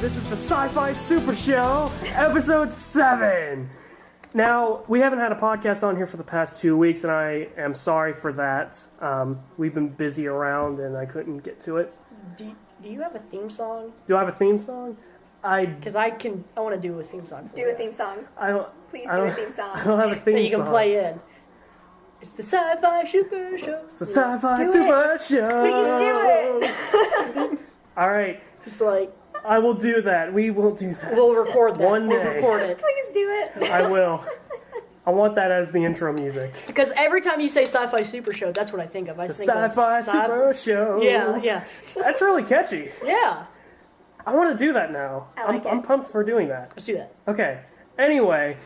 This is the Sci-Fi Super Show, episode 7. Now, we haven't had a podcast on here for the past 2 weeks, and I am sorry for that. We've been busy around, and I couldn't get to it. Do you have a theme song? Do I have a theme song? Because I want to do a theme song. Do a theme song. Please do a theme song. I don't have a theme that you song. can play in. It's the Sci-Fi Super Show. It's the Sci-Fi Super Show. Please do it. All right. Just like... I will do that. We will do that. We'll record that. One day. We'll record it. Please do it. I will. I want that as the intro music. Because every time you say Sci-Fi Super Show, that's what I think of. I The think of Sci-Fi Super Show. Yeah. That's really catchy. Yeah. I want to do that now. I like I'm pumped for doing that. Let's do that. Okay. Anyway,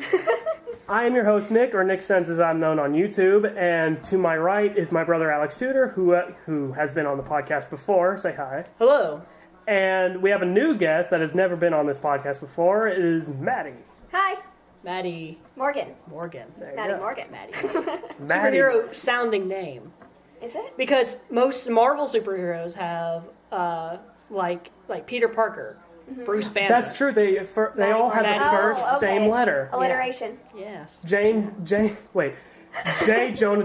I am your host, Nick, or Nick Sense as I'm known on YouTube, and to my right is my brother, Alex Suter, who has been on the podcast before. Say hi. Hello. And we have a new guest that has never been on this podcast before. It is Maddie. Hi. Maddie Morgan. There you Maddie go. Morgan. Maddie. Maddie. Superhero sounding name. Is it? Because most Marvel superheroes have like Peter Parker, Bruce Banner. That's true. They all have the Maddie. first Oh, okay. same letter. Alliteration. Yes. J. Jonah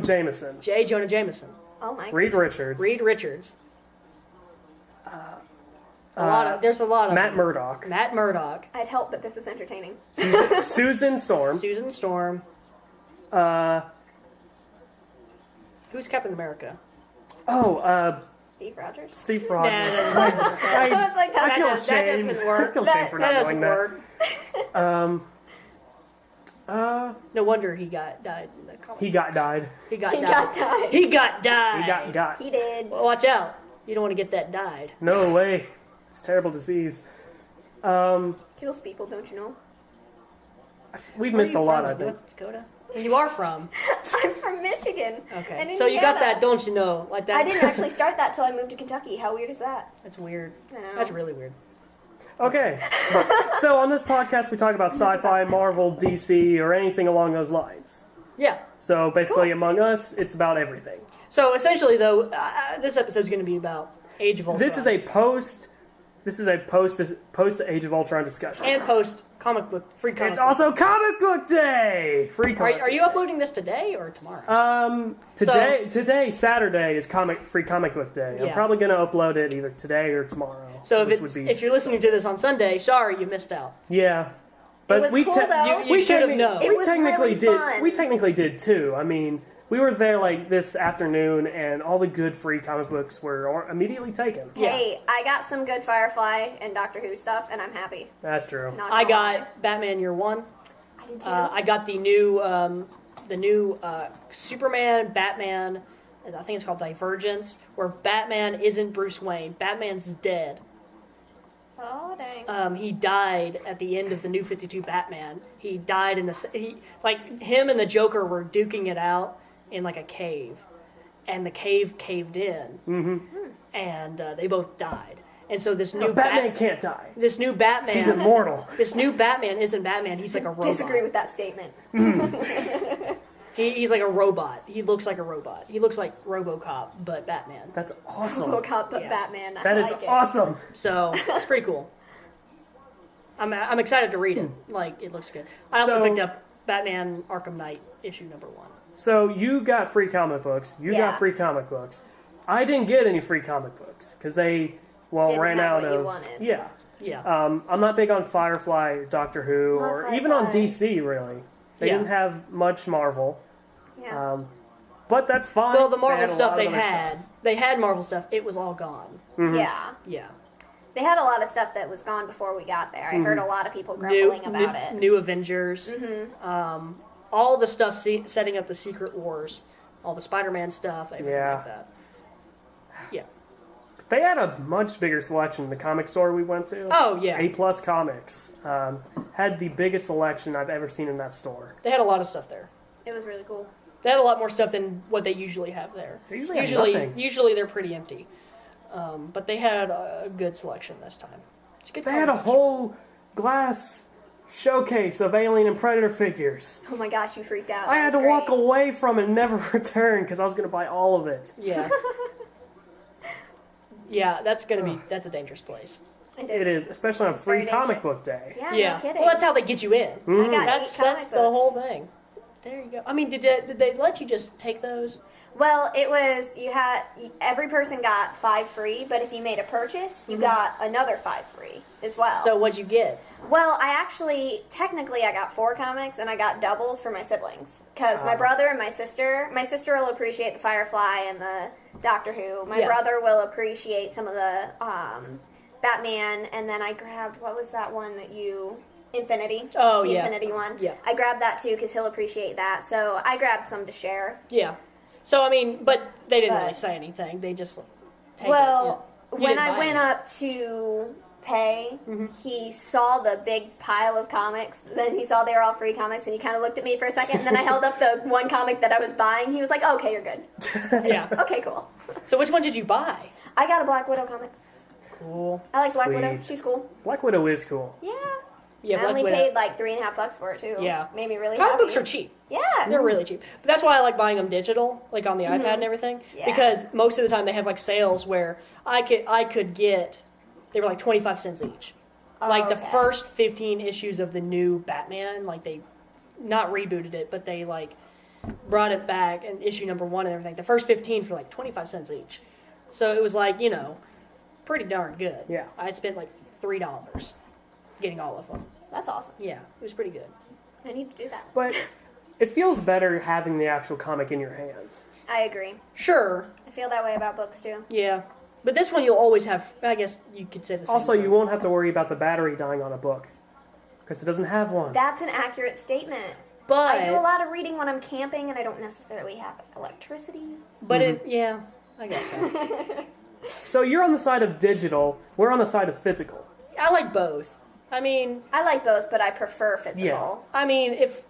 Jameson. J. Jonah Jameson. Oh my. Reed Richards. Reed Richards. There's a lot of Matt them. Murdock. Matt Murdock. I'd help, but this is entertaining. Susan Storm. Susan Storm. Who's Captain America? Steve Rogers. Steve Rogers. Nah, I was like, I feel that ashamed. doesn't work. I feel ashamed for not That knowing doesn't that. work. No wonder he died in the comic. He got died. He got He died. got died. He got died. He got. He did. Well, watch out. You don't want to get that died. No way. It's a terrible disease. Kills people, don't you know? We've Where are missed you a lot, from? I think. North Dakota? You are from. I'm from Michigan. Okay. And So you got Indiana. that, don't you know? Like that. I didn't actually start that till I moved to Kentucky. How weird is that? That's weird. I know. That's really weird. Okay. So on this podcast, we talk about sci-fi, Marvel, DC, or anything along those lines. Yeah. So basically, among us, it's about everything. So essentially, though, this episode is going to be about Age of Ultron. This is a post Age of Ultron discussion. and post comic book free comic. It's book. also Comic Book Day. Free comic. Are you uploading this today or tomorrow? Today, Saturday is Free Comic Book Day. I'm Yeah. probably going to upload it either today or tomorrow. So which if you're listening to this on Sunday, sorry you missed out. yeah, but was we cool, though. You should have known. It we was technically really did. fun. We technically did too. I mean, we were there like this afternoon, and all the good free comic books were immediately taken. Yeah. Hey, I got some good Firefly and Doctor Who stuff, and I'm happy. That's true. Not I gonna lie. got Batman Year One. I did too. I got the new Superman Batman. I think it's called Divergence, where Batman isn't Bruce Wayne. Batman's dead. Oh dang. He died at the end of the New 52 Batman. He died in him and the Joker were duking it out in like a cave, and the cave caved in, and they both died. And so this new Batman can't die. This new Batman. He's immortal. This new Batman isn't Batman. He's like a robot. Disagree with that statement. He's like a robot. He looks like a robot. He looks like RoboCop, but Batman. That's awesome. Robocop, but Yeah. Batman. That I is like it. awesome. So it's pretty cool. I'm excited to read it. Like, it looks good. I also So- picked up Batman Arkham Knight issue #1. So you got free comic books. You Yeah. got free comic books. I didn't get any free comic books because they Didn't ran have out what you of. wanted. Yeah. Yeah. I'm not big on Firefly, Doctor Who, Love or even on Firefly. DC. Really, they Yeah. didn't have much Marvel. Yeah. But that's fine. Well, the They Marvel had a stuff lot they of other had, stuff. they had Marvel stuff. It was all gone. Yeah. Yeah. They had a lot of stuff that was gone before we got there. I heard a lot of people grumbling about it. New Avengers. All the stuff setting up the Secret Wars. All the Spider-Man stuff. Everything Yeah. like that. Yeah. They had a much bigger selection in the comic store we went to. Oh, yeah. A Plus Comics had the biggest selection I've ever seen in that store. They had a lot of stuff there. It was really cool. They had a lot more stuff than what they usually have there. They usually have nothing. Usually they're pretty empty. But they had a good selection this time. It's a good They had a comic. whole glass showcase of Alien and Predator figures. Oh my gosh, you freaked out. I That had to was walk great. away from it and never return because I was going to buy all of it. Yeah. Yeah, that's a dangerous place. It is, especially on Free very Comic dangerous. Book Day. Yeah, no kidding. Well, that's how they get you in. I got That's 8 comic the books. whole thing. There you go. I mean, did they let you just take those? Well, it was, every person got 5 free, but if you made a purchase, you got another 5 free as well. So what'd you get? Well, technically I got 4 comics, and I got doubles for my siblings. Because my brother and my sister will appreciate the Firefly and the Doctor Who. My brother will appreciate some of the Batman, and then I grabbed, what was that one that you... Infinity. Oh, the yeah. Infinity one. Yeah. I grabbed that too because he'll appreciate that. So I grabbed some to share. Yeah. So, I mean, but they didn't But- really say anything. They just take Well, it. You when didn't I buy went any. up to pay, he saw the big pile of comics. Then he saw they were all free comics, and he kind of looked at me for a second. And then I held up the one comic that I was buying. He was like, "Okay, you're good." Yeah. Okay, cool. So which one did you buy? I got a Black Widow comic. Cool. I like Black Widow. Sweet. She's cool. Black Widow is cool. Yeah. Yeah, I Black only Widow. paid like $3.50 for it too. Yeah. Made me really Comic happy. books are cheap. Yeah. They're really cheap. But that's why I like buying them digital, like on the iPad and everything. Yeah. Because most of the time they have like sales where I could get, they were like 25 cents each. Like the okay. first 15 issues of the new Batman, like they not rebooted it, but they like brought it back in issue number 1 and everything. The first 15 for like 25 cents each. So it was like, pretty darn good. Yeah. I spent like $3 getting all of them. That's awesome. Yeah, it was pretty good. I need to do that. But it feels better having the actual comic in your hand. I agree. Sure, I feel that way about books too. yeah. But this one you'll always have, I guess you could say the same Also, thing. you won't have to worry about the battery dying on a book. Because it doesn't have one. That's an accurate statement. But, I do a lot of reading when I'm camping, and I don't necessarily have electricity. yeah, I guess so. So you're on the side of digital, we're on the side of physical. I like both. I mean, I like both, but I prefer physical. if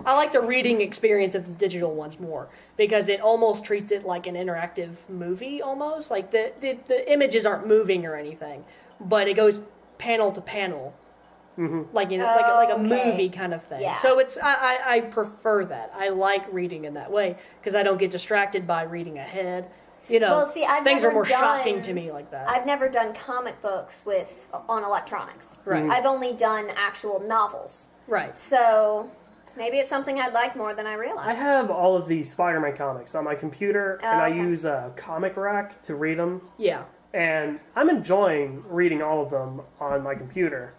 I like the reading experience of the digital ones more because it almost treats it like an interactive movie almost. Like the images aren't moving or anything, but it goes panel to panel. Like like a movie kind of thing. Yeah. So it's I prefer that. I like reading in that way because I don't get distracted by reading ahead. Well, see, I've things are never more shocking done- to me like that. I've never done comic books on electronics. Right. I've only done actual novels. Right. So maybe it's something I'd like more than I realize. I have all of the Spider-Man comics on my computer, and I okay. use a comic rack to read them. Yeah. And I'm enjoying reading all of them on my computer.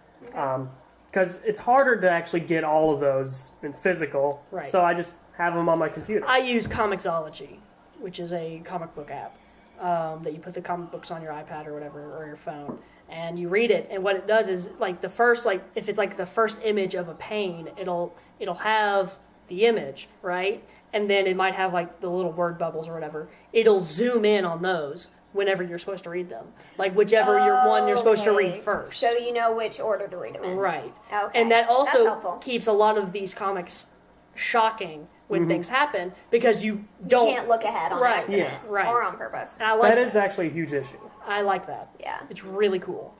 Because it's harder to actually get all of those in physical. Right. So I just have them on my computer. I use Comixology, which is a comic book app that you put the comic books on your iPad or whatever, or your phone, and you read it. And what it does is, like, the first, like, if it's like the first image of a pane, it'll have the image, right? And then it might have like the little word bubbles or whatever. It'll zoom in on those whenever you're supposed to read them, like whichever one you're supposed to read Okay. first. So you know which order to read them in. Right. Okay. And that That's also helpful. keeps a lot of these comics shocking when things happen because you don't Can't look ahead on Right. accident Yeah. Right. or on purpose. I like That is actually a huge issue. I like that. Yeah. It's really cool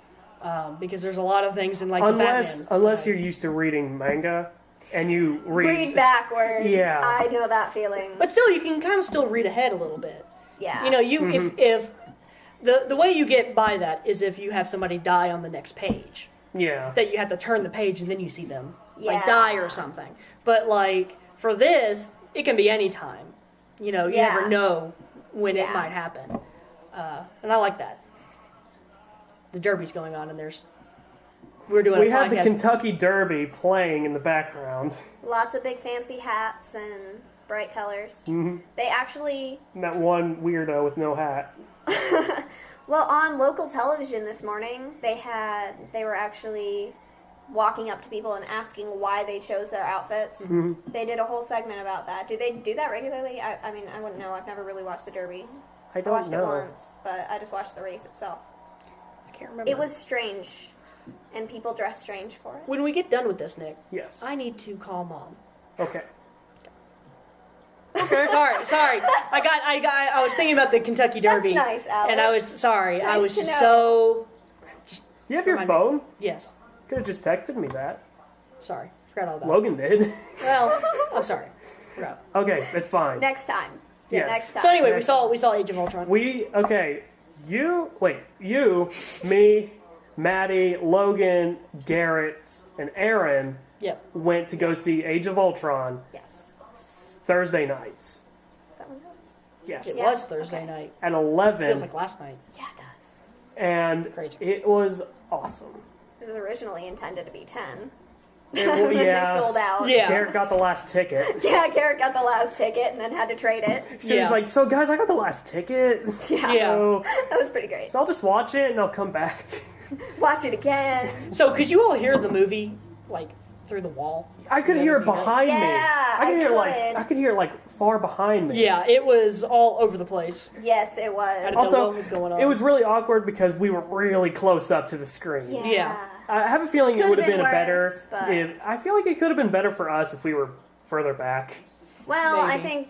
because there's a lot of things in like Unless the Batman. unless you're used to reading manga, and you Read backwards. Yeah. I know that feeling. But still, you can kind of still read ahead a little bit. Yeah. You know, if the way you get by that is if you have somebody die on the next page, Yeah. that you have to turn the page and then you see them like Yeah. die or something. But like for this, it can be any time. You know, you Yeah. never know when it Yeah. might happen, and I like that. The Derby's going on, and we're doing. We a have the podcast. Kentucky Derby playing in the background. Lots of big fancy hats and bright colors. They actually, And that one weirdo with no hat. well, on local television this morning, they were actually walking up to people and asking why they chose their outfits. They did a whole segment about that. Do they do that regularly? I mean, I wouldn't know. I've never really watched the Derby. I I don't watched know. it once, but I just watched the race itself. I can't remember. It was strange, and people dressed strange for it. When we get done with this, Nick, Yes. I need to call Mom. Okay. Sorry. I was thinking about the Kentucky Derby. That's nice, Alex. And I was sorry. I Nice was to just know. so You have your Remind me. phone? yes. Could have just texted me that. Sorry, forgot all about it. Logan did. Well, I'm sorry. Forgot. Okay, it's fine. Next time. Yes. Next time. So anyway, we saw Age of Ultron. Okay. you, me, Maddie, Logan, Garrett, and Aaron Yep. went to go see Age of Ultron Yes. Thursday nights. Is that what it was? Yes. It Yeah. was Thursday night. At 11. Feels like last night. Yeah, it does. And Crazy. it was awesome. It was originally intended to be 10. It, They sold out. Yeah. Garrett got the last ticket. Yeah, Garrett got the last ticket and then had to trade it. So he's Yeah. like, so guys, I got the last ticket. Yeah. So, That was pretty great. so I'll just watch it and I'll come back. Watch it again. So could you all hear the movie like through the wall? I could hear it behind me. Yeah, I could I hear could. I could hear like far behind me. Yeah, it was all over the place. Yes, it I was. didn't know Also, what was going on. it was really awkward because we were really close up to the screen. Yeah. Yeah. I have a feeling it Could've would have been been a better. worse, but- I feel like it could have been better for us if we were further back. Well, I Maybe. think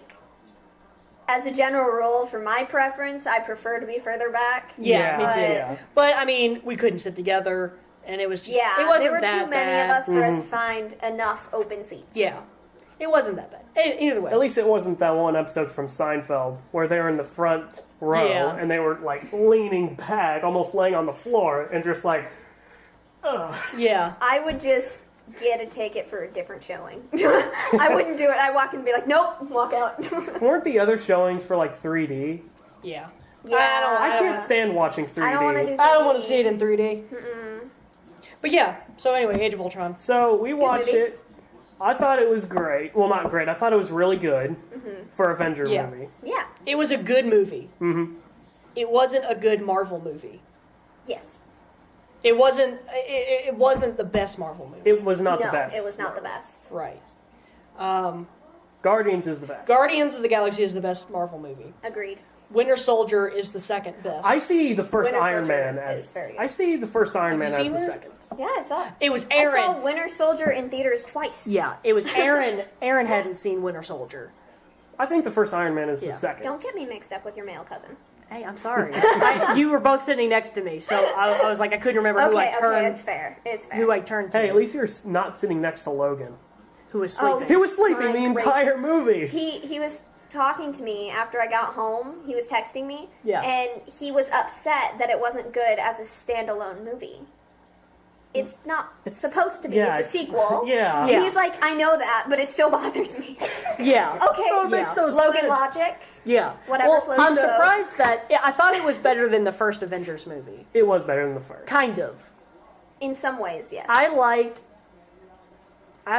as a general rule, for my preference, I prefer to be further back. Yeah, me But- too. Yeah. But I mean, we couldn't sit together, and it was just Yeah, it wasn't there were that too many bad. of us for us to find enough open seats. Yeah, it wasn't that bad. Either way, At least it wasn't that one episode from Seinfeld where they were in the front row Yeah. and they were like leaning back, almost laying on the floor, and just like, ugh. yeah, I would just get a ticket for a different showing. I wouldn't do it. I'd walk in and be like, nope, walk out. Weren't the other showings for like 3D? yeah. Yeah, I can't stand watching 3D. I don't want to do 3D. I don't want to see it in 3D. But yeah. So anyway, Age of Ultron. So we watched movie. it. I thought it was great. Well, not great. I thought it was really good for Avenger Yeah. movie. Yeah. It was a good movie. Mm-hmm. It wasn't a good Marvel movie. Yes. It wasn't. It wasn't the best Marvel movie. It was not No, the best. it was not the best. Right. Guardians is the best. Guardians of the Galaxy is the best Marvel movie. Agreed. Winter Soldier is the second best. I see the first Winter Iron Soldier Man as is very good. I see the first Iron Man you as seen the it? second. Yeah, I saw it. It was I saw Aaron. Winter Soldier in theaters twice. Yeah, it was Aaron. Aaron hadn't seen Winter Soldier. I think the first Iron Man is Yeah. the second. Don't get me mixed up with your male cousin. Hey, I'm sorry. You were both sitting next to me, so I was like, I couldn't remember who I Okay, turned. it's fair. It's fair. Who I turned to. Hey, at least you're not sitting next to Logan. Who was Oh, sleeping. He was sleeping My the great- entire movie. He was talking to me after I got home. He was texting me. Yeah. And he was upset that it wasn't good as a standalone movie. It's not supposed to be. yeah, it's a sequel. Yeah. And Yeah. he's like, I know that, but it still bothers me. Yeah. Okay. So it makes Yeah. no Logan sense. logic. Yeah. Whatever Well, floats I'm the boat. surprised that I thought it was better than the first Avengers movie. It was better than the first. Kind of. In some ways, yes. I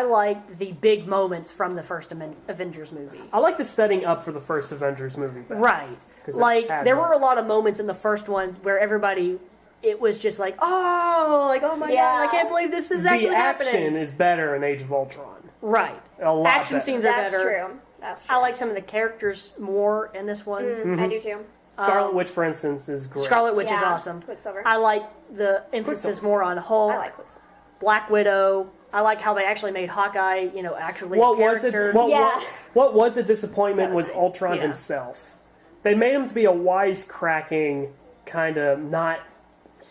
liked the big moments from the first Avengers movie. I like the setting up for the first Avengers movie. Better. Right. 'Cause it Like had there more. were a lot of moments in the first one where everybody it was just like, oh my Yeah. god, I can't believe this is The actually action happening. is better in Age of Ultron. Right. A lot Action better. scenes are That's better. true. That's true. I like some of the characters more in this one. I do too. Scarlet Witch, for instance, is great. Scarlet Witch is Yeah, awesome. Quicksilver. I like the emphasis Quicksilver's more on Hulk, I like Quicksilver. Black Widow. I like how they actually made Hawkeye, actually What a was it? character. Yeah. What was the disappointment That was was nice. Ultron Yeah. himself. They made him to be a wisecracking, kind of not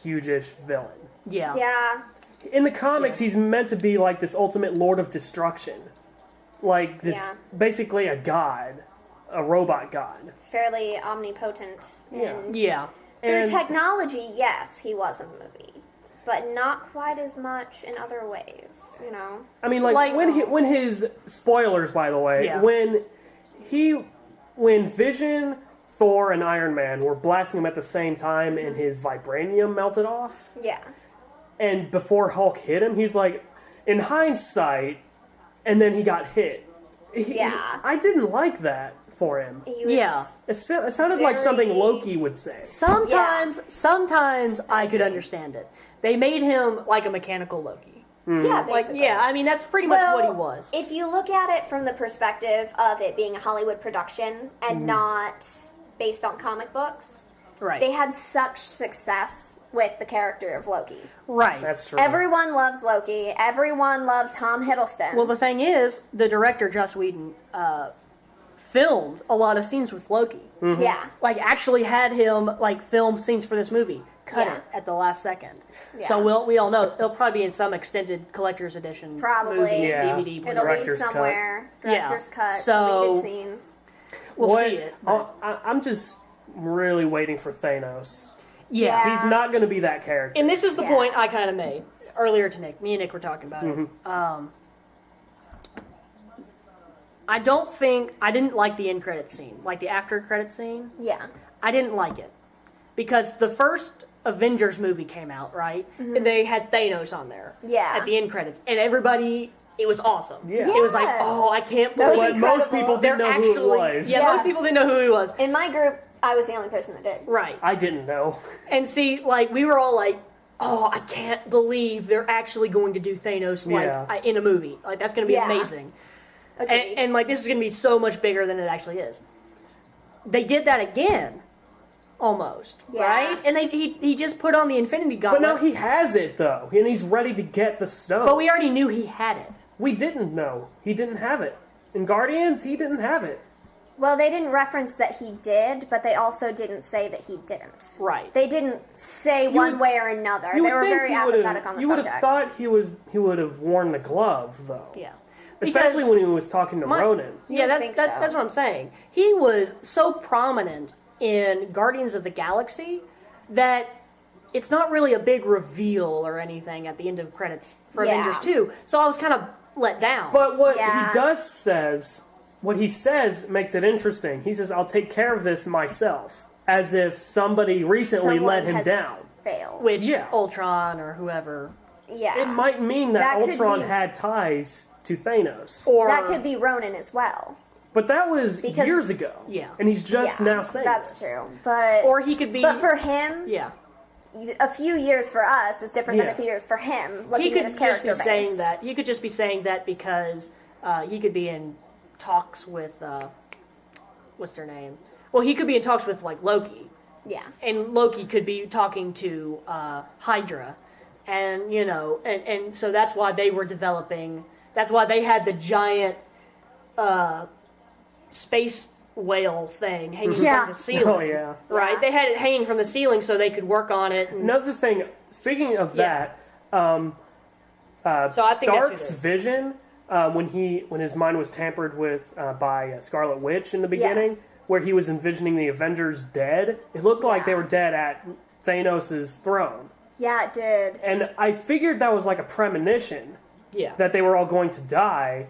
huge-ish villain. Yeah. Yeah. In the comics, he's meant to be like this ultimate Lord of Destruction. Like this, Yeah. basically a god. A robot god. Fairly omnipotent. Yeah. And Yeah. through And- technology, yes, he was in the movie. But not quite as much in other ways, you know? I mean, like Like- when his spoilers, by the way, Yeah. when Vision, Thor, and Iron Man were blasting him at the same time, and his vibranium melted off, Yeah. and before Hulk hit him, he's like, in hindsight, and then he got hit. Yeah. I didn't like that for him. He was, Yeah. It sounded like something Very- Loki would say. Sometimes I could understand it. They made him like a mechanical Loki. Yeah, Like, basically. yeah, I mean that's pretty much Well, what he was. If you look at it from the perspective of it being a Hollywood production and not based on comic books, Right. they had such success with the character of Loki. right. That's true. Everyone loves Loki. Everyone loved Tom Hiddleston. Well, the thing is, the director Joss Whedon filmed a lot of scenes with Loki. yeah. Like, actually had him like film scenes for this movie. Cut Yeah. it at the last second. Yeah. So we all know it'll probably be in some extended collector's edition Probably. movie, Yeah. DVD. It'll Director's be cut. somewhere. Yeah. Director's cut. So- Deleted scenes. We'll What- see it. I'm just really waiting for Thanos. Yeah. He's not going to be that character. And this is the point I kind of made earlier to Nick. Me and Nick were talking about it. I didn't like the end credit scene, like the after credit scene. Yeah. I didn't like it because the first Avengers movie came out, right? And they had Thanos on there. Yeah. At the end credits, and everybody, it was awesome. Yeah. It was like, oh, I can't That was believe. But most incredible. people didn't know who it was. Yeah, most people didn't know who he was. In my group, I was the only person that did. Right. I didn't know. And see, like, we were all like, oh, I can't believe they're actually going to do Thanos in a movie. Like, that's going to be amazing. Okay. And, like, this is going to be so much bigger than it actually is. They did that again, almost, right? And he just put on the Infinity Gauntlet. But now he has it, though, and he's ready to get the stones. But we already knew he had it. We didn't know. He didn't have it. In Guardians, he didn't have it. Well, they didn't reference that he did, but they also didn't say that he didn't. Right. They didn't say one way or another. They were very apathetic on the subject. You would have thought he would have worn the glove, though. Yeah. Especially when he was talking to Ronan. Yeah, think so. that's what I'm saying. He was so prominent in Guardians of the Galaxy that it's not really a big reveal or anything at the end of credits for Avengers 2. So I was kind of let down. But what he says makes it interesting. He says, I'll take care of this myself. As if somebody recently let him down. Failed. Which, Ultron or whoever. Yeah. It might mean that Ultron had ties to Thanos. Or that could be Ronan as well. But that was years ago. Yeah. And he's just now saying that's this. true. But or he could be. But for him, a few years for us is different than a few years for him. He could at his character just be base. saying that. He could just be saying that because he could be in talks with what's their name? Well, he could be in talks with like Loki. Yeah. And Loki could be talking to Hydra, and and so that's why they were developing. That's why they had the giant space whale thing hanging from the ceiling. Oh, yeah. Right? They had it hanging from the ceiling so they could work on it. And another thing, speaking of that, so I think Stark's vision, when his mind was tampered with by Scarlet Witch in the beginning, where he was envisioning the Avengers dead, it looked like they were dead at Thanos' throne. Yeah, it did. And I figured that was like a premonition. Yeah. That they were all going to die,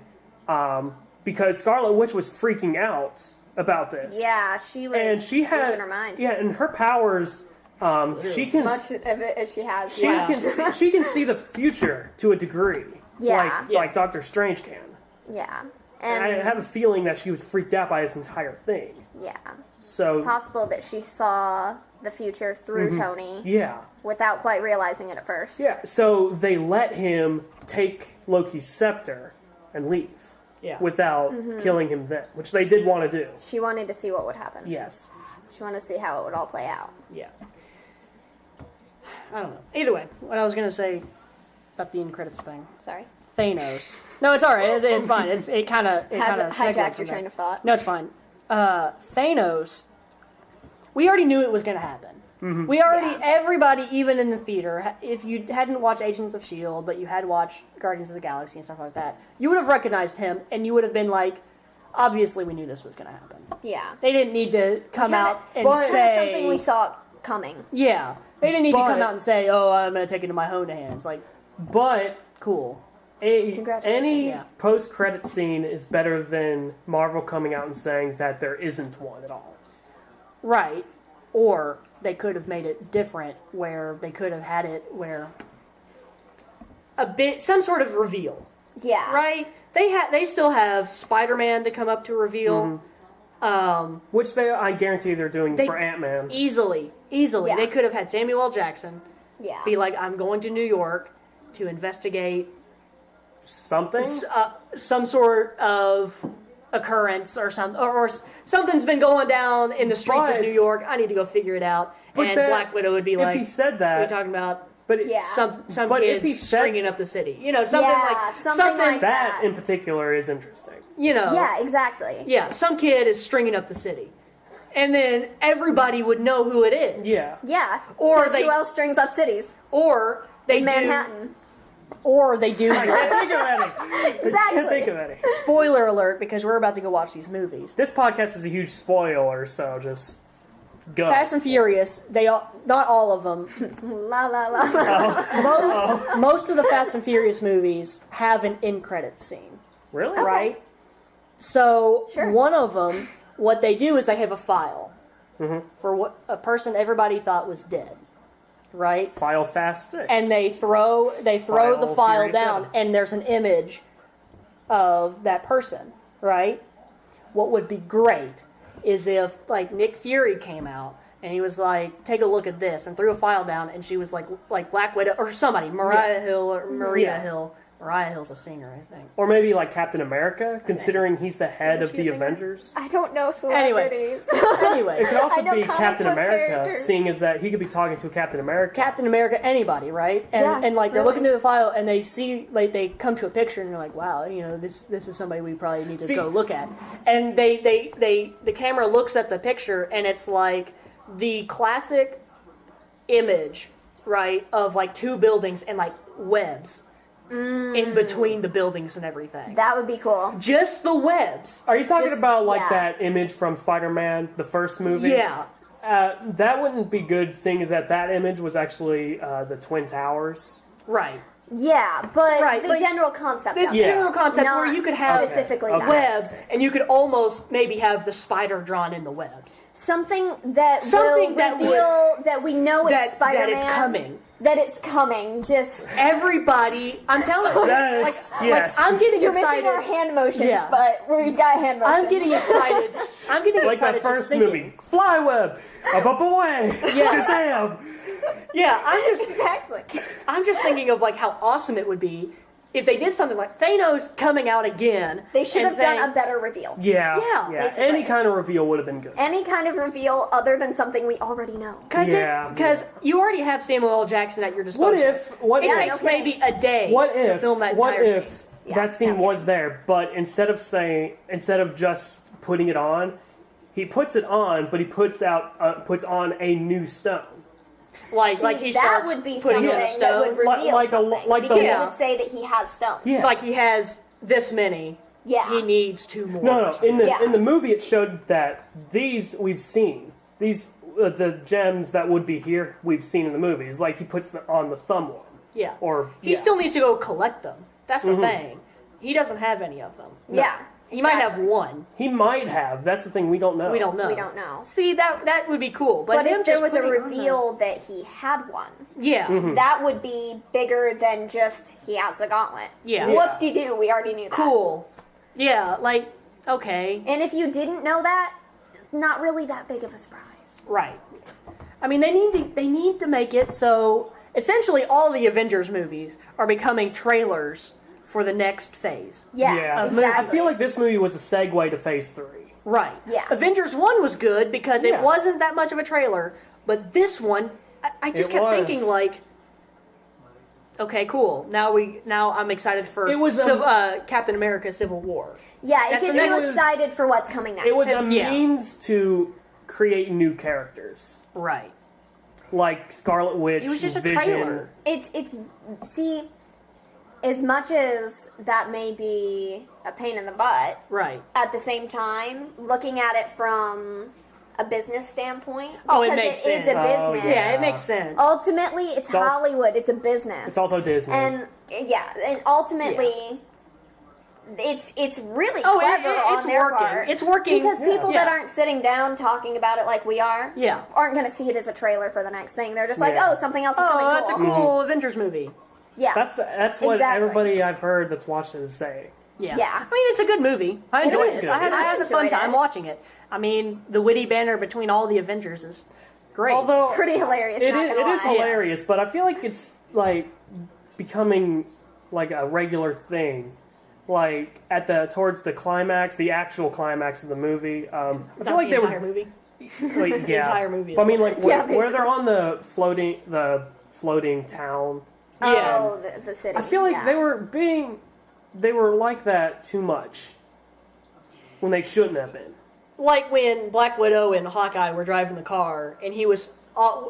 because Scarlet Witch was freaking out about this. Yeah, she was. And she had losing her mind. Yeah, and her powers, she can. Much of it as she has. She can see the future to a degree. Yeah. Like Doctor Strange can. Yeah. And I have a feeling that she was freaked out by this entire thing. Yeah. So it's possible that she saw the future through Tony. Yeah. Without quite realizing it at first. Yeah. So they let him take Loki's scepter and leave. Yeah. Without killing him then, which they did want to do. She wanted to see what would happen. Yes. She wanted to see how it would all play out. Yeah. I don't know. Either way, what I was going to say about the end credits thing. Sorry. Thanos. No, it's all right. It's fine. It kind of hijacked your train of thought. No, it's fine. Thanos. We already knew it was going to happen. Mm-hmm. We already, everybody, even in the theater, if you hadn't watched Agents of S.H.I.E.L.D., but you had watched Guardians of the Galaxy and stuff like that, you would have recognized him, and you would have been like, obviously we knew this was going to happen. Yeah. They didn't need to come out and say... say... something we saw coming. Yeah. They didn't need to come out and say, oh, I'm going to take it into my own hands. Like, but... Cool. Any post-credit scene is better than Marvel coming out and saying that there isn't one at all. Right. Or they could have made it different, where they could have had it where some sort of reveal. Yeah. Right? They still have Spider-Man to come up to reveal. Which I guarantee they're doing for Ant-Man. Easily. Yeah. They could have had Samuel L. Jackson be like, I'm going to New York to investigate something? Some sort of occurrence or something's been going down in the streets of New York. I need to go figure it out. And Black Widow would be like, if he said that, what are you talking about? But some kids stringing up the city. Something like that in particular is interesting. Yeah, exactly. Yeah, some kid is stringing up the city. And then everybody would know who it is. Yeah. Yeah. Or who else strings up cities? Or they do Manhattan. Or they do. I can't think of any. Exactly. I can't think of any. Spoiler alert, because we're about to go watch these movies. This podcast is a huge spoiler, so just... Go. Fast and Furious, not all of them. La la la la. Most of the Fast and Furious movies have an end credits scene, Really? right? So Sure. one of them, what they do is they have a file for what a person everybody thought was dead, right? File Fast 6. And they throw File the file Furious down, 7. and there's an image of that person, right? What would be great is if, like, Nick Fury came out and he was like, take a look at this, and threw a file down, and she was like Black Widow, or somebody, Maria Hill. Mariah Hill's a singer, I think. Or maybe like Captain America, considering he's the head of she a the singer? Avengers. I don't know Anyway. celebrities. It Anyway, could also I know be comic Captain book America, characters. seeing as that he could be talking to a Captain America. Captain America, anybody, right? And Yeah, and like they're really. looking through the file and they see, like, they come to a picture and they're like, wow, you know, this is somebody we probably need to See- go look at. And the camera looks at the picture and it's like the classic image, right, of like two buildings and like webs in between the buildings and everything. That would be cool. Just the webs. Are you talking Just- about like yeah. that image from Spider-Man, the first movie? Yeah. That wouldn't be good, seeing as that image was actually the Twin Towers. Right. Yeah, but Right, the like, general concept This of Yeah. it. general concept Not where you could have specifically Okay. that. webs and you could almost maybe have the spider drawn in the webs. Something that Something will that reveal that we know that- it's Spider-Man. that it's coming. That it's coming. Just Everybody, I'm telling you, Yes, like, yes. I'm getting you're excited. missing our hand motions, Yeah. but we've got hand motions. I'm getting excited. I'm getting Like that excited just first thinking. movie. Fly web! Up away! Yeah. Shazam! Yeah, exactly. I'm just thinking of like how awesome it would be if they did something like Thanos coming out again. They should and have saying, done a better reveal. Yeah. Yeah, basically. Any kind of reveal would have been good. Any kind of reveal other than something we already know. Because you already have Samuel L. Jackson at your disposal. What It if, takes no kidding. maybe a day what to if, film that what entire if scene. Yeah, that scene no was there, but instead of just putting it on, he puts it on, but he puts on a new stone. Like See, he that starts would be putting something in the that stones. would reveal Like a- something. like the- because Yeah. it would say that he has stones. Yeah. Like he has this many. Yeah. He needs two more. No. In Yeah. the movie, it showed that these we've seen. These the gems that would be here we've seen in the movie. It's like he puts on the thumb one. Yeah. Or He yeah. still needs to go collect them. That's the thing. He doesn't have any of them. Yeah. He might have exactly. one. He might have. That's the thing. We don't know. We don't know. We don't know. See, that would be cool. But, But him if there just was a putting on the- reveal that he had one, Yeah. that would be bigger than just he has the gauntlet. Yeah. Whoop-de-doo, we already knew that. Cool. Yeah, like, okay. And if you didn't know that, not really that big of a surprise. Right. I mean, they need to make it so essentially all the Avengers movies are becoming trailers for the next phase. Yeah, Yeah. exactly. I feel like this movie was a segue to Phase 3. Right. Yeah. Avengers 1 was good because it Yeah. wasn't that much of a trailer, but this one, I just It kept was. thinking like, okay, cool. Now I'm excited for It was Captain America: Civil War. Yeah, it That's the gets you next- excited for what's coming next. It was a Yeah. means to create new characters, Right. like Scarlet Witch, It was just a Vision. trailer. It's see, as much as that may be a pain in the butt, Right. at the same time, looking at it from a business standpoint, Oh, it because makes it is a sense. Oh, business. Yeah, it makes sense. Ultimately, it's also- Hollywood. It's a business. It's also Disney. and and ultimately, it's really Oh, clever it's on their working. part. It's working. because people Yeah. that aren't sitting down talking about it like we are, Yeah. aren't going to see it as a trailer for the next thing. They're just like, Yeah. oh, something else is Oh, coming. that's a cool Avengers movie. Yeah, That's what Exactly. everybody I've heard that's watched it is saying. Yeah. Yeah. I mean, it's a good movie. I enjoyed is it. good. I had I a fun enjoyed time it. watching it. I mean, the witty banter between all the Avengers is great. Although pretty hilarious. it not is, gonna it is lie. hilarious, but I feel like it's like becoming like a regular thing. Like towards the climax, the actual climax of the movie. I feel Not like the they entire were movie. like, yeah. entire movie But I is mean, like Yeah, where they're on the floating town. Oh, the city. I feel like yeah. they were like that too much when they shouldn't have been. Like when Black Widow and Hawkeye were driving the car, and he was,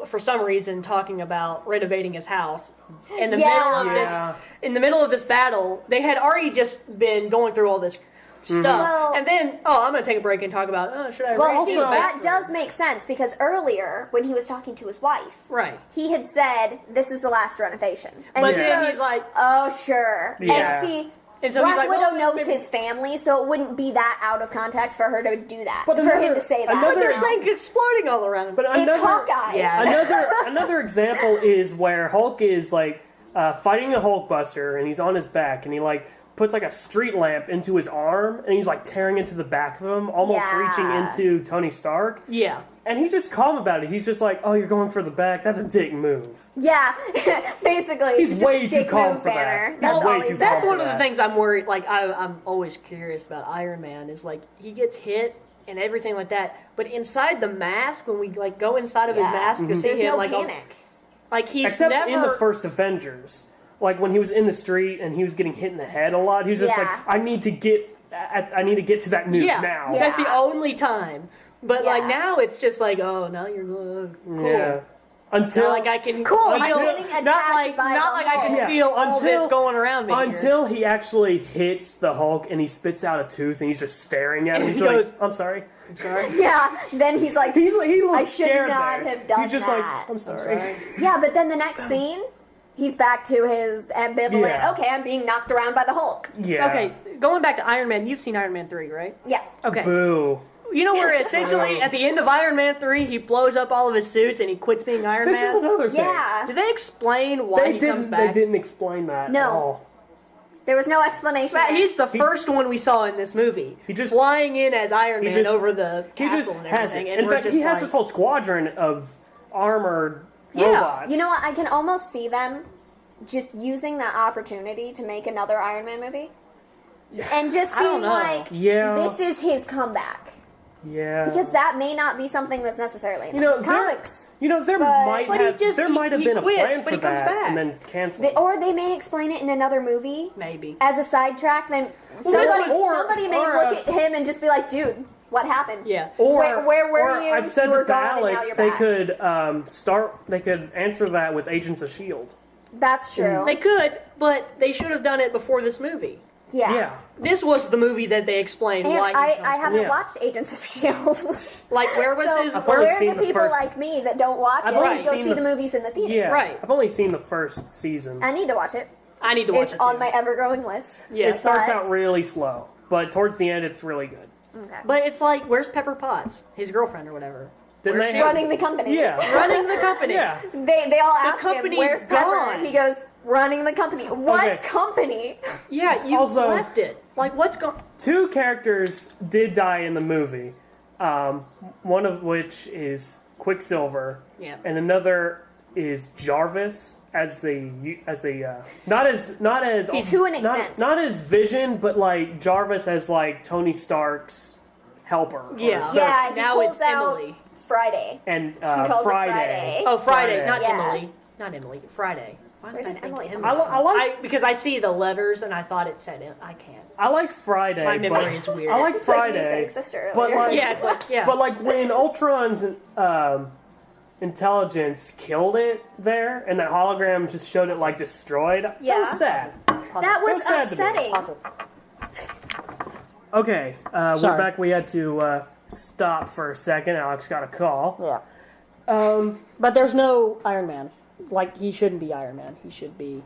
for some reason, talking about renovating his house. In the Yeah. middle of Yeah. in the middle of this battle, they had already just been going through all this stuff. Well- And then, I'm going to take a break and talk about, should I Well, raise see, the that back? does make sense because earlier when he was talking to his wife, Right. he had said, "This is the last renovation," and But she then goes, he's like, "Oh, sure." Yeah. And see, And so Black he's like, Widow well, knows maybe- his family, so it wouldn't be that out of context for her to do that. But for him another- to say that. another- but there's like exploding all around him. But it's another Hawkeye. Yeah. another example is where Hulk is like fighting a Hulkbuster, and he's on his back, and he like puts like a street lamp into his arm, and he's like tearing into the back of him, almost Yeah. reaching into Tony Stark. Yeah. And he's just calm about it. He's just like, "Oh, you're going for the back? That's a dick move." Yeah, basically. He's it's just way a too dick calm move for that. banner. He's That's way always too there. That's calm one for of the that. things I'm worried. Like I'm always curious about Iron Man is like he gets hit and everything like that, but inside the mask, when we like go inside of his mask to see There's him, no like panic. like he's Except never in the first Avengers, like when he was in the street and he was getting hit in the head a lot, he was just Yeah. like, "I need to get to that nuke yeah, now." Yeah. that's the only time. But like Yeah. now, it's just like, oh, now you're cool. Yeah. Until Not like I can Cool, feel, I'm getting attacked not like by not the like I can Hulk. Yeah, feel all until- this going around me. here. Until he actually hits the Hulk and he spits out a tooth and he's just staring at him. And He's he like, goes- "I'm sorry." Yeah, then he's like, He looks I should scared not there. have done He's just that. like, "I'm sorry." yeah, but then the next scene, he's back to his ambivalent, Yeah. okay, I'm being knocked around by the Hulk. Yeah. Okay, going back to Iron Man, you've seen Iron Man 3, right? Yeah. Okay. Boo. You know where essentially at the end of Iron Man 3, he blows up all of his suits and he quits being Iron This Man? is another thing. Yeah. Did they explain why he comes back? They didn't explain that No. at all. There was no explanation. But he's the first one we saw in this movie. He just- flying in as Iron he Man just- over the He castle just and has it. everything. And In we're fact, just he has like, this whole squadron of armored Yeah. robots. You know what? I can almost see them just using that opportunity to make another Iron Man movie. And just I don't being know. like, Yeah. this is his comeback. Yeah. Because that may not be something that's necessarily in You know, the there- comics. there But- might But he have just- there might have he been a quits, plan but for he comes that back. and then canceled. Or they may explain it in another movie Maybe. as a sidetrack. Then this somebody, was- or- somebody may or, look at him and just be like, dude, what happened? Yeah. Or Where were or you? I've said You were this to gone and now Alex. you're They back. could They could answer that with Agents of Shield. That's true. They could, but they should have done it before this movie. yeah. Yeah. This was the movie that they explained And why he I comes haven't Yeah. watched Agents of S.H.I.E.L.D. Like, where was so his... I've only where are seen the the people first- like me that don't watch I've it only and go seen see the- the movies in the theater? Yeah. Right. I've only seen the first season. I need to watch it. I need to watch It's it, on too. my ever-growing list. Yeah. It starts But- out really slow, but towards the end, it's really good. Okay. But it's like, where's Pepper Potts? His girlfriend or whatever. Didn't Where's they she? have- Running the company. Yeah. Running the company. Yeah. They all ask him, company's where's Pepper? gone. And he goes, running the company. What Okay. company? Yeah, you Also- left it. Like, what's going... Two characters did die in the movie. One of which is Quicksilver, Yeah. and another is Jarvis as the not as He's to an not, extent. not as Vision, but like Jarvis as like Tony Stark's helper. or Yeah. so- Yeah, he now pulls it's out Emily. Friday. and He calls it Friday. Friday. Oh, Friday, not Yeah. Emily. Not Emily. Friday. Why Where did I did think Emily Emily? come I like because I see the letters and I thought it said it. I can't. I like Friday. My memory but is weird. I like It's like me Friday, saying sister but earlier. like Yeah, it's like, yeah. But like when Ultron's intelligence killed it there, and that hologram just showed it like destroyed. That Yeah. was sad. That was sad to me. upsetting. Okay, we're Sorry. back. We had to stop for a second. Alex got a call. Yeah. But there's no Iron Man. Like, he shouldn't be Iron Man. He should be...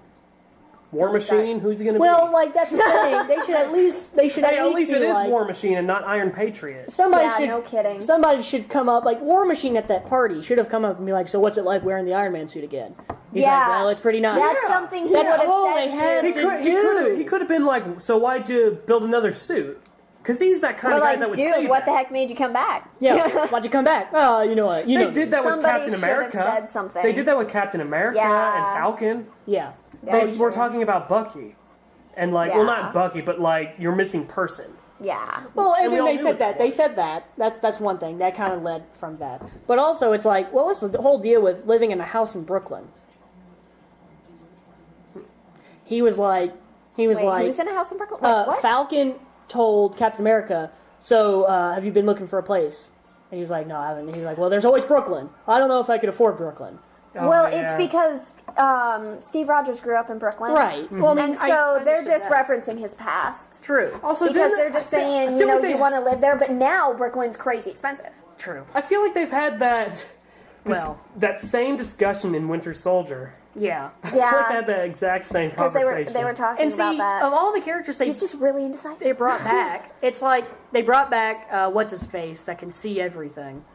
War Machine. Who's he gonna Well, be? like, that's the thing. They should at least... Hey, at least be it is like, War Machine and not Iron Patriot. Somebody Yeah, should, no kidding. Somebody should come up, like War Machine at that party should have come up and be like, "So what's it like wearing the Iron Man suit again?" He's Yeah. like, "Well, it's pretty nice." That's something he That's would have all said they had too. to He could have been like, so why'd you build another suit? Because he's that kind We're of guy like, that would say dude, what the that. heck made you come back? Yeah, why'd you come back? Oh, you know what? You They know did that with Somebody Captain should have America. said something. They did that with Captain America Yeah. and Falcon. Yeah, That's We're true. talking about Bucky. And like, well, Yeah. not Bucky, but like your missing person. Yeah. well, and And we then all they knew said what that. it They was. said that. That's one thing that kind of led from that. But also, it's like, what was the whole deal with living in a house in Brooklyn? He was like, Wait, who's in a house in Brooklyn? Wait, what? Falcon told Captain America, "So, have you been looking for a place?" And he was like, "No, I haven't." And he was like, "Well, there's always Brooklyn. I don't know if I could afford Brooklyn." Well, yeah. it's because Steve Rogers grew up in Brooklyn. Right. Well, I mean, And so they're understood just that. referencing his past. True. Also, Because didn't- they're just I feel- saying, I you feel know, like they- you want to live there, but now Brooklyn's crazy expensive. True. I feel like they've had Well. that same discussion in Winter Soldier. Yeah. I feel like they Yeah, had the exact same because conversation. they were talking And see, about that. of all the characters He's just really indecisive. they brought back, it's like they brought back what's his face that can see everything.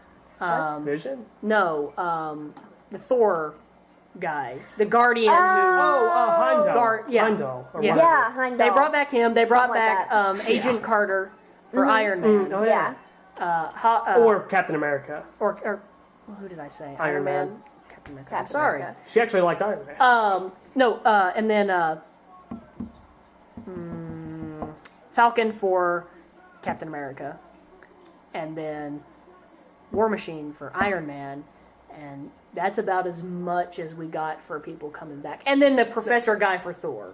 Vision? No, the Thor guy, the Guardian Heimdall. yeah. Heimdall. Or Yeah. whatever. Yeah, Heimdall. They brought back him. They brought Something like back that. Agent Carter for Iron Man. Oh, Yeah. Or Captain America. Or well, who did I say? Iron Man. Captain America. Captain I'm sorry. America. She actually liked Iron Man. No, and then Falcon for Captain America, and then War Machine for Iron Man, and that's about as much as we got for people coming back. And then the Professor guy for Thor.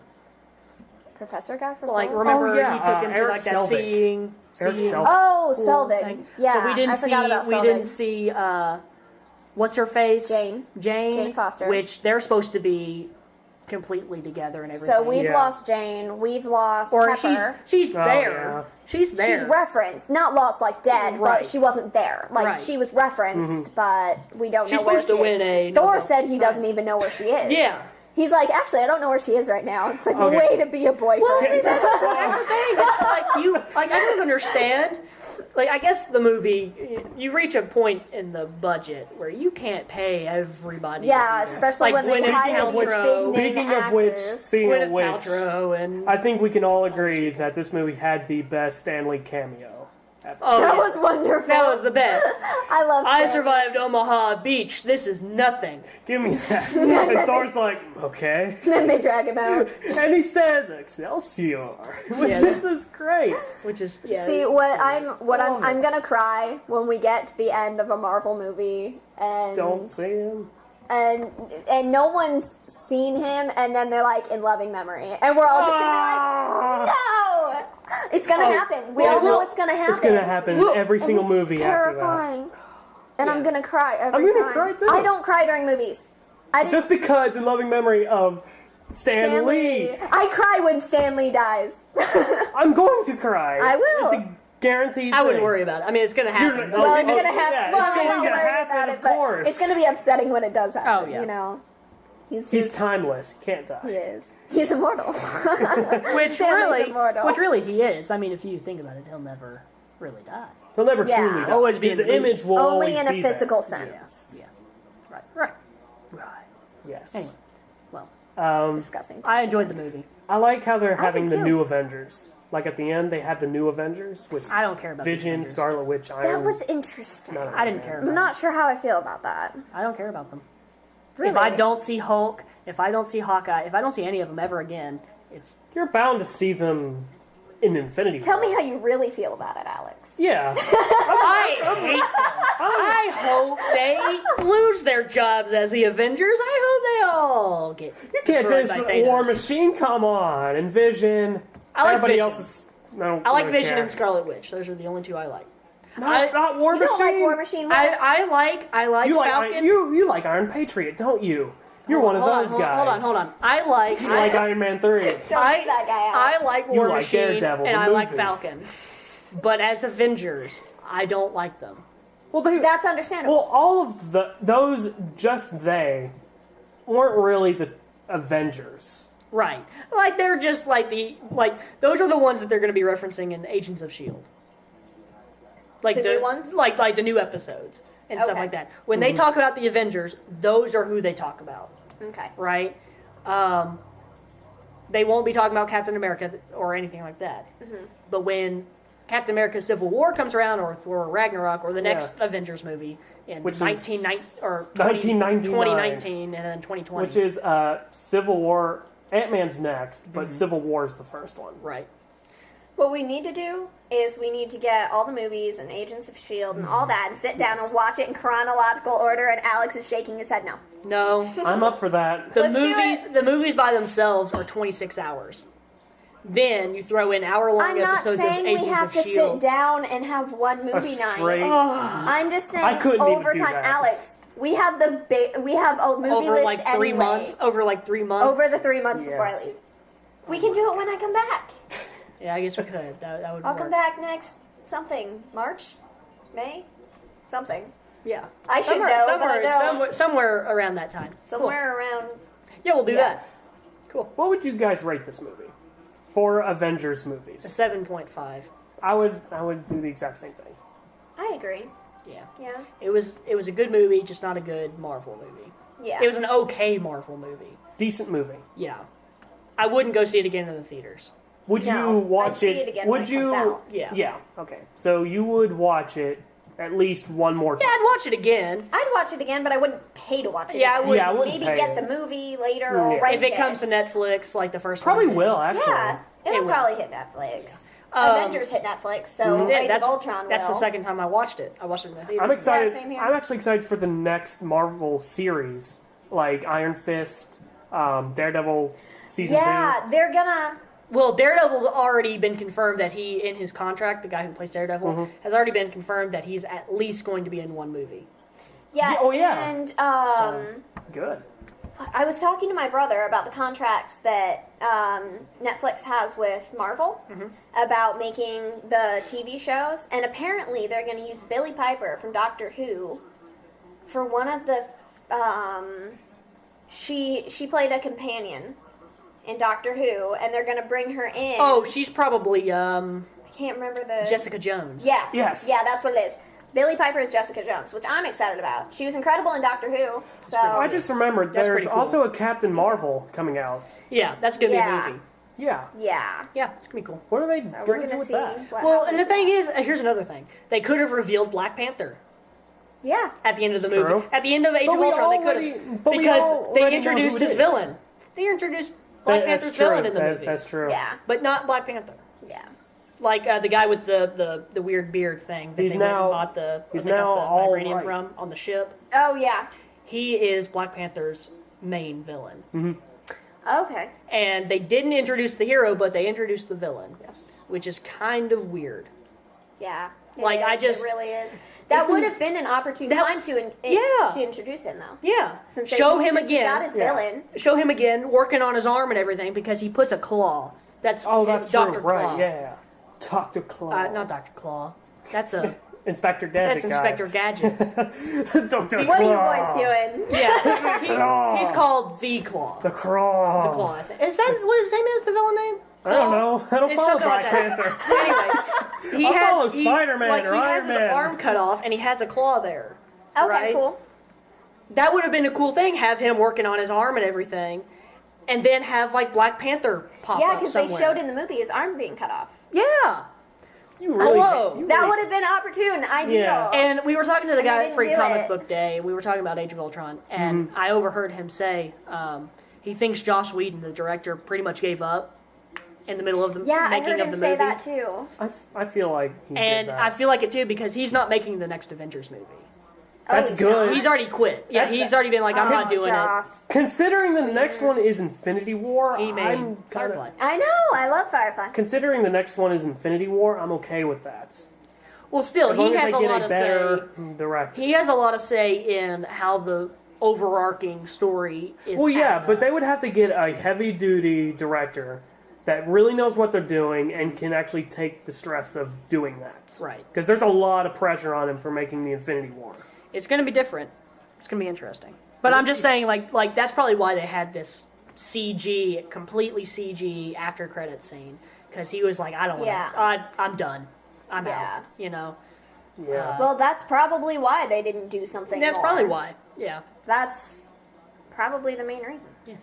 Professor guy for Like, Thor? remember Oh, yeah, he took him to Eric like that Selvig. seeing Eric Selvig. Oh, cool Selvig. thing. Yeah, But we didn't I forgot about we Selvig. didn't see what's her face? Jane. Jane Foster. Which they're supposed to be completely together and everything. So we've Yeah. lost Jane. We've lost or Pepper. she's Oh, there. yeah. She's there. She's referenced, not lost like dead, Right. but she wasn't there. Like Right. she was referenced, but we don't She's know where supposed to she win is. a Thor Nobel said he doesn't Prize. even know where she is. Yeah. He's like, actually, I don't know where she is right now. It's like, Okay. way to be a boyfriend. Well, see, that's the thing. It's like I don't understand. Like, I guess the movie, you reach a point in the budget where you can't pay everybody. yeah, to be there. especially Like when they Gwyneth hire these Paltrow. big name actors. Speaking of Gwyneth which, Paltrow and I think we can all agree that this movie had the best Stanley cameo ever. oh, That yeah. was wonderful. That was the best. I love I Stan. survived Omaha Beach. This is nothing. Give me that. And Thor's like, okay. Then they drag him out. And he says, Excelsior. Which Yeah. this is great. Which is yeah. See I'm gonna cry when we get to the end of a Marvel movie and Don't see him. and no one's seen him, and then they're like in loving memory, and we're all just gonna be like, no, it's gonna happen. We all know it's gonna happen. It's going to happen in every And single it's movie after that. terrifying. And I'm Yeah. gonna cry every I'm gonna time. cry, too. I don't cry during movies. I didn't. Just because in loving memory of Stan Lee. I cry when Stan Lee dies. I'm going to cry. I will. It's a guaranteed I wouldn't thing. worry about it. I mean, it's going to happen. Well, it's Oh, gonna happen. yeah, well, it's I'm not gonna worried happen, about of it, but course. it's gonna be upsetting when it does happen. Oh, yeah. You know, he's He's timeless. Can't die. he is. He's immortal. which Stanley's immortal. really he is. I mean, if you think about it, he'll never really die. He'll never Yeah. truly die. Always be His in the image will Only always in a be there. physical sense. Yeah. Right. Yes. Anyway, well, Disgusting. I enjoyed the movie. I like how they're having did the too. new Avengers. Like at the end, they have the new Avengers with I don't care about the Vision, Avengers. Scarlet Witch, Iron. That was interesting. No, no, I didn't care about I'm not sure how I feel about that. them. I don't care about them. Really? If I don't see Hulk, if I don't see Hawkeye, if I don't see any of them ever again, it's You're bound to see them in Infinity Tell War. me how you really feel about it, Alex. Yeah. I hate them. I hope they lose their jobs as the Avengers. I hope they all get You can't destroyed just by Thanos. War Machine, come on, and Vision. I like Everybody Vision. else is. No, I like Vision and Scarlet Witch. Those are the only two I like. Not War You Machine. don't like War Machine? Wes? I like You like Falcon. you like Iron Patriot, don't you? You're one of those guys. Hold on. I like You like Iron Man 3. Don't leave that guy out. I like You War like Machine Daredevil, and the I like movie. Falcon. But as Avengers, I don't like them. Well, That's understandable. well, all of those they weren't really the Avengers. Right. Like they're just like those are the ones that they're going to be referencing in Agents of Shield. Like The new ones? like the new episodes and stuff Okay. like that. When they talk about the Avengers, those are who they talk about, Okay. right? They won't be talking about Captain America or anything like that. But when Captain America Civil War comes around, or Thor Ragnarok, or the next Avengers movie in Which is 2019 and then 2020. Which is Civil War. Ant-Man's next, but Civil War is the first one. right. What we need to do is we need to get all the movies and Agents of S.H.I.E.L.D. and all that and sit down and watch it in chronological order, and Alex is shaking his head no. No. I'm up for that. The Let's do movies, it. the movies by themselves are 26 hours. Then you throw in hour-long I'm not episodes of saying Agents we have of to Shield. sit down and have one movie A straight. night. I'm just saying I couldn't even do overtime. that. Alex, We have we have a movie over list like 3 anyway. months. Over like 3 months. Over the 3 months before I Yes. leave. We can do it when I come back. Yeah, I guess we could. That would I'll work. come back next March, May, something. Yeah. I should know, but I don't. Somewhere around that time. Somewhere around. Cool. Yeah, we'll do Yeah. that. Cool. What would you guys rate this movie for Avengers A movies? 7.5. I would do the exact same thing. I agree. Yeah. Yeah. It was a good movie, just not a good Marvel movie. Yeah. It was an okay Marvel movie. Decent movie. Yeah. I wouldn't go see it again in the theaters. Would No, you watch I'd see it again Would when it you? comes out. Yeah. Yeah. Okay. So you would watch it at least one more Yeah, time. I'd watch it again. I'd watch it again, but I wouldn't pay to watch it. Yeah, I again. would. Yeah, I wouldn't Maybe pay get it. the movie later or Yeah. rent If it comes to Netflix, like the first Probably one. will actually. Yeah, it'll It will. probably hit Netflix. Um, Avengers hit Netflix, so Yeah, Age of Ultron that's the will. second time I watched it. I watched it in the theater. I'm excited. same here. I'm actually excited for the next Marvel series, like Iron Fist, Daredevil season Yeah, they're gonna. Well, Daredevil's already been confirmed that he, in his contract, the guy who plays Daredevil, Mm-hmm. has already been confirmed that he's at least going to be in one movie. Yeah. Yeah, oh, yeah. And 2. So good. I was talking to my brother about the contracts that Netflix has with Marvel about making the TV shows, and apparently they're going to use Billie Piper from Doctor Who for one of the. She played a companion in Doctor Who, and they're going to bring her in. Oh, she's probably I can't remember the Jessica Jones. Yeah. Yes. Yeah, that's what it is. Billie Piper is Jessica Jones, which I'm excited about. She was incredible in Doctor Who. So I just remembered That's there's pretty cool. also a Captain Marvel coming out. Yeah, that's going to be Yeah. a movie. Yeah. yeah. Yeah, it's going to be cool. What are they We're going to gonna do with see. that? What Well, and the happens. thing is, here's another thing. They could have revealed Black Panther Yeah. at the end of the It's movie. true. At the end of Age But of we Ultron, they could already- have. but we Because already they know introduced who it his is. villain. They introduced Black That's Panther's true. villain in the movie. That's true. Yeah. But not Black Panther. Yeah. Like the guy with the weird beard thing that He's they went and now- bought the, he's they got now the all vibranium right. from on the ship. Oh yeah. He is Black Panther's main villain. Okay. And they didn't introduce the hero, but they introduced the villain. Yes. Which is kind of weird. Yeah. It Like, is. I just- It really is. That Isn't- would have been an opportune that- time to Yeah. to introduce him though. Yeah. Since Show they, him since he got again. his Yeah. villain. Show him again working on his arm and everything because he puts a claw. That's Oh, that's Dr. true. Claw. Right. Yeah. Dr. Claw. Not Dr. Claw. That's a Inspector Gadget. that's Inspector Gadget. Dr. What are you Claw. boys doing? Yeah. Claw. He's called the Claw. The Claw. The Claw. I think. Is that what his name is? The villain name? I don't know. I don't It's follow something like Black that. Panther. Anyway, he I'll has follow he- Spider-Man like, or he Iron has his Man. arm cut off and he has a claw there. Okay, right? cool. That would have been a cool thing. Have him working on his arm and everything, and then have like Black Panther pop Yeah, up because they somewhere. showed in the movie his arm being cut off. Yeah. You really, Hello. you That really- would have been opportune, ideal. Yeah. And we were talking to the And they guy at didn't Free do Comic it. Book Day. We were talking about Age of Ultron, and I overheard him say he thinks Joss Whedon, the director, pretty much gave up in the middle of the Yeah, I making heard of him the say movie. that too. I feel like he And did that. I feel like it too because he's not making the next Avengers movie. That's he's good. not? He's already quit. Yeah, That- he's already been like, I'm Oh, not doing it. Joss. Considering the next one is Infinity War, He made I'm kinda, Firefly. I know. I love Firefly. considering the next one is Infinity War, I'm okay with that. Well, still, As long he as has they a get lot a of better say. director. He has a lot of say in how the overarching story is. Well, yeah, added but up. they would have to get a heavy-duty director that really knows what they're doing and can actually take the stress of doing that. Right. Because there's a lot of pressure on him for making the Infinity War. It's going to be different. It's going to be interesting. But I'm just saying, like that's probably why they had this CG, completely CG after credit scene, because he was like, I don't want Yeah. to. I'm done. I'm Yeah. out. You know. Yeah. Well, that's probably why they didn't do something That's more. probably why. Yeah. That's probably the main reason. Yeah.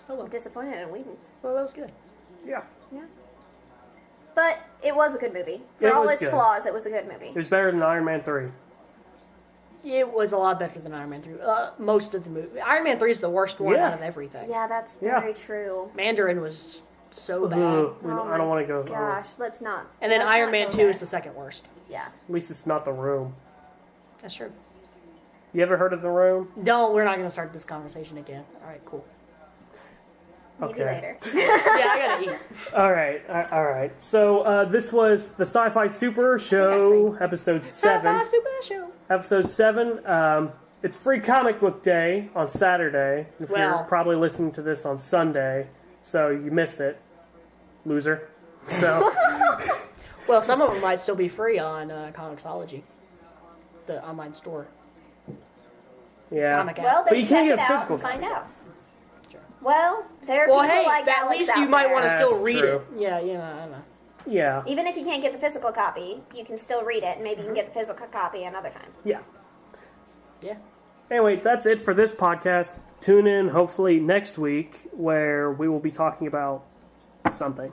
Oh well. I'm disappointed in Whedon. Well, that was good. yeah. But it was a good movie. For It all was its good. flaws, it was a good movie. It was better than Iron Man 3. It was a lot better than Iron Man 3. Most of the movie. Iron Man 3 is the worst one Yeah. out of everything. Yeah, that's Yeah. very true. Mandarin was so bad. Ugh, Oh I don't want to go. Gosh, let's not. And then let's Iron not Man go 2 there. is the second worst. Yeah. At least it's not The Room. That's true. You ever heard of The Room? No, we're not going to start this conversation again. All right, cool. Maybe Okay. later. Yeah, I got to eat. All right. So this was the Sci-Fi Super Show, episode 7. Sci-Fi Super Show. Episode 7. it's Free Comic Book Day on Saturday. If you're probably listening to this on Sunday, so you missed it, loser. So, Well, some of them might still be free on Comixology, the online store. yeah. Comic app. Well, But then you check can't it get a out physical and find copy. out. Well, there are Well, people hey, like at Alex least out you might there. want to That's still read true. it. Yeah, you know, I don't know. Yeah. Even if you can't get the physical copy, you can still read it, and maybe you can get the physical copy another time. Yeah. Yeah. Anyway, that's it for this podcast. Tune in hopefully next week where we will be talking about something.